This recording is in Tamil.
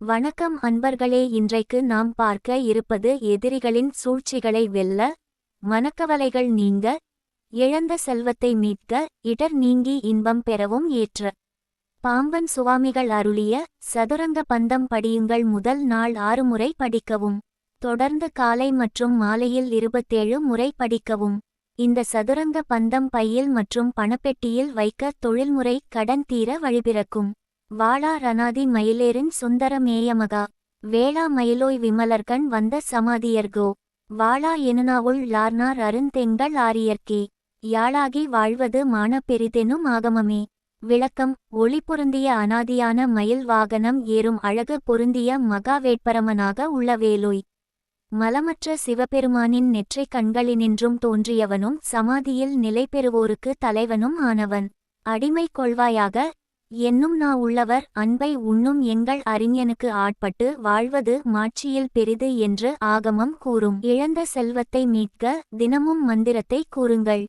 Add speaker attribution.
Speaker 1: வணக்கம் அன்பர்களே, இன்றைக்கு நாம் பார்க்க இருப்பது எதிரிகளின் சூழ்ச்சிகளை வெல்ல, மனக்கவலைகள் நீங்க, இழந்த செல்வத்தை மீட்க, இடர் நீங்கி இன்பம் பெறவும் ஏற்ற பாம்பன் சுவாமிகள் அருளிய சதுரங்க பந்தம் படியுங்கள். முதல் நாள் 6 முறை படிக்கவும். தொடர்ந்து காலை மற்றும் மாலையில் 27 முறை படிக்கவும். இந்த சதுரங்க பந்தம் பையில் மற்றும் பணப்பெட்டியில் வைக்க தொழில்முறை கடன் தீர வழிபிறக்கும். வாளா ரணாதி மயிலேறின் சுந்தர மேயமகா வேளா மயிலோய் விமலர்கண் வந்த சமாதியர்கோ வாளா எனுனாவுள் லார்னார் அருந்தெங்கள் ஆரியர்க்கே யாழாகி வாழ்வது மான பெரிதெனும் ஆகமமே. விளக்கம்: ஒளி பொருந்திய அனாதியான மயில் வாகனம் ஏறும் அழகு பொருந்திய மகா வேட்பரமனாக உள்ள வேலோய் மலமற்ற சிவபெருமானின் நெற்றைக் கண்களினின்றும் தோன்றியவனும் சமாதியில் நிலை பெறுவோருக்கு தலைவனும் ஆனவன். அடிமை கொள்வாயாக என்னும் நா உள்ளவர் அன்பை உண்ணும் எங்கள் அறிஞனுக்கு ஆட்பட்டு வாழ்வது மாட்சியில் பெரிது என்று ஆகமம் கூறும். இழந்த செல்வத்தை மீட்க தினமும் மந்திரத்தை கூறுங்கள்.